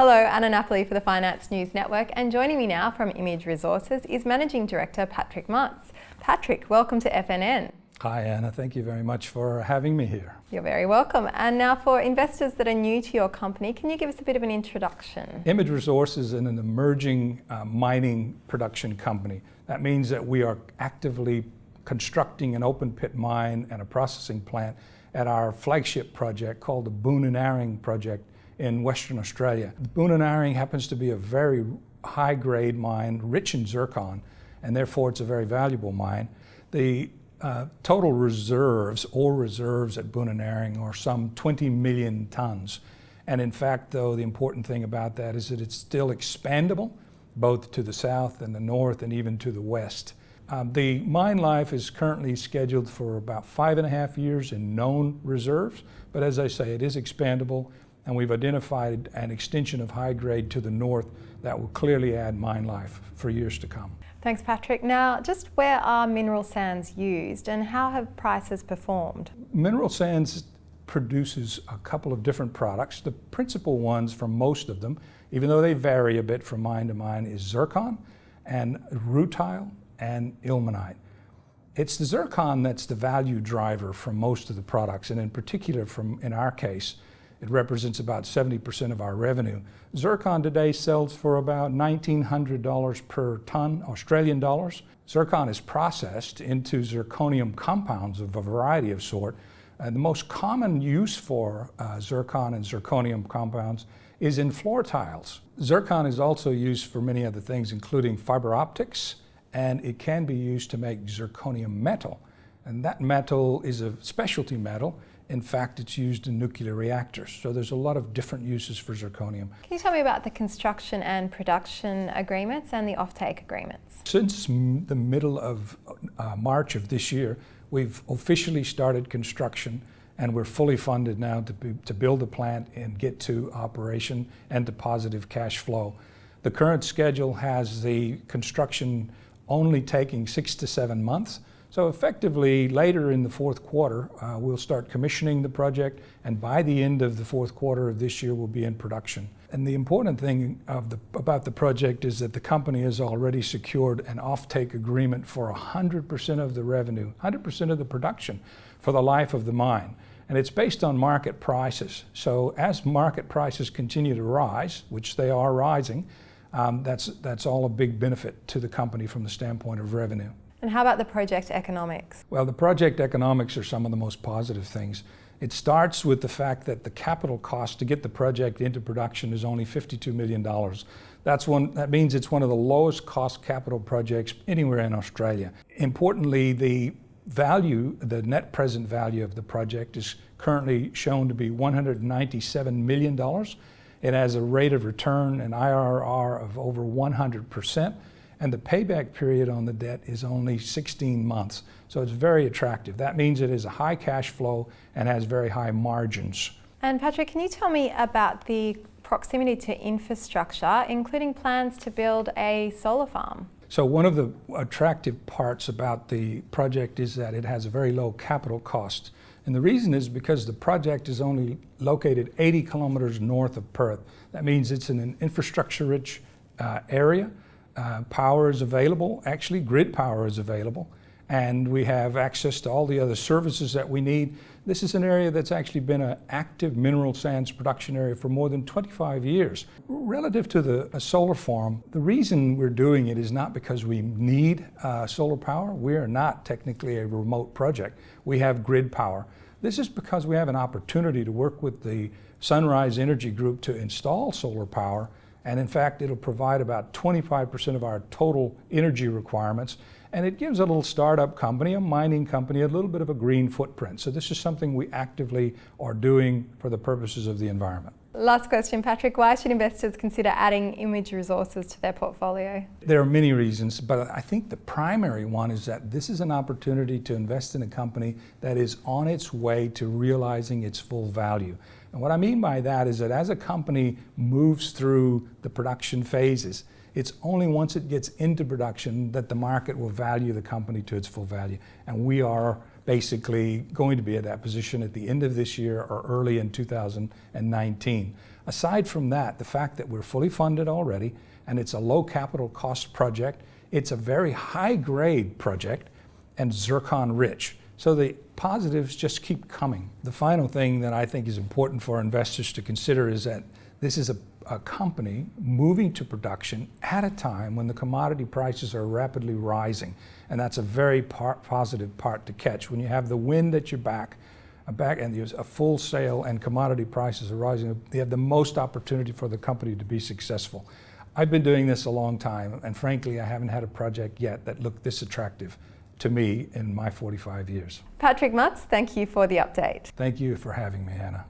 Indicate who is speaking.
Speaker 1: Hello, Anna Napoli for the Finance News Network, and joining me now from Image Resources is Managing Director Patrick Mutz. Patrick, welcome to FNN.
Speaker 2: Hi Anna, thank you very much for having me here.
Speaker 1: You're very welcome. And now for investors that are new to your company, can you give us a bit of an introduction?
Speaker 2: Image Resources is an emerging mining production company. That means that we are actively constructing an open pit mine and a processing plant at our flagship project called the Boonanarring project in Western Australia. Boonanarring happens to be a very high grade mine, rich in zircon, and therefore it's a very valuable mine. The total reserves, ore reserves at Boonanarring are some 20 million tons. And in fact, though, the important thing about that is that it's still expandable, both to the south and the north and even to the west. The mine life is currently scheduled for about 5.5 years in known reserves, but as I say, it is expandable, and we've identified an extension of high grade to the north that will clearly add mine life for years to come.
Speaker 1: Thanks, Patrick. Now, just where are mineral sands used and how have prices performed?
Speaker 2: Mineral sands produces a couple of different products. The principal ones for most of them, even though they vary a bit from mine to mine, is zircon and rutile and ilmenite. It's the zircon that's the value driver for most of the products, and in particular, in our case, it represents about 70% of our revenue. Zircon today sells for about $1,900 per ton, Australian dollars. Zircon is processed into zirconium compounds of a variety of sort. The most common use for zircon and zirconium compounds is in floor tiles. Zircon is also used for many other things, including fiber optics, and it can be used to make zirconium metal. And that metal is a specialty metal. In fact, it's used in nuclear reactors. So there's a lot of different uses for zirconium.
Speaker 1: Can you tell me about the construction and production agreements and the offtake agreements?
Speaker 2: Since the middle of March of this year, we've officially started construction, and we're fully funded now to build the plant and get to operation and to positive cash flow. The current schedule has the construction only taking 6 to 7 months. So effectively, later in the fourth quarter, we'll start commissioning the project, and by the end of the fourth quarter of this year, we'll be in production. And the important thing about the project is that the company has already secured an offtake agreement for 100% of the revenue, 100% of the production for the life of the mine. And it's based on market prices. So as market prices continue to rise, which they are rising, that's all a big benefit to the company from the standpoint of revenue.
Speaker 1: And how about the project economics? Well,
Speaker 2: the project economics are some of the most positive things. It starts with the fact that the capital cost to get the project into production is only $52 million. That means it's one of the lowest cost capital projects anywhere in Australia. Importantly, the net present value of the project is currently shown to be $197 million. It has a rate of return, an IRR of over 100%. And the payback period on the debt is only 16 months. So it's very attractive. That means it is a high cash flow and has very high margins.
Speaker 1: And Patrick, can you tell me about the proximity to infrastructure, including plans to build a solar farm?
Speaker 2: So one of the attractive parts about the project is that it has a very low capital cost. And the reason is because the project is only located 80 kilometers north of Perth. That means it's in an infrastructure-rich area. Power is available, actually grid power is available, and we have access to all the other services that we need. This is an area that's actually been an active mineral sands production area for more than 25 years. Relative to a solar farm, the reason we're doing it is not because we need solar power. We are not technically a remote project. We have grid power. This is because we have an opportunity to work with the Sunrise Energy Group to install solar power. And in fact, it'll provide about 25% of our total energy requirements. And it gives a little startup company, a mining company, a little bit of a green footprint. So this is something we actively are doing for the purposes of the environment.
Speaker 1: Last question, Patrick. Why should investors consider adding Image Resources to their portfolio?
Speaker 2: There are many reasons, but I think the primary one is that this is an opportunity to invest in a company that is on its way to realizing its full value. And what I mean by that is that as a company moves through the production phases, it's only once it gets into production that the market will value the company to its full value. And we are basically going to be at that position at the end of this year or early in 2019. Aside from that, the fact that we're fully funded already and it's a low capital cost project, it's a very high grade project and zircon rich. So the positives just keep coming. The final thing that I think is important for investors to consider is that this is a company moving to production at a time when the commodity prices are rapidly rising. And that's a very positive part to catch. When you have the wind at your back and there's a full sail and commodity prices are rising, you have the most opportunity for the company to be successful. I've been doing this a long time, and frankly, I haven't had a project yet that looked this attractive to me in my 45 years.
Speaker 1: Patrick Mutz, thank you for the update.
Speaker 2: Thank you for having me, Hannah.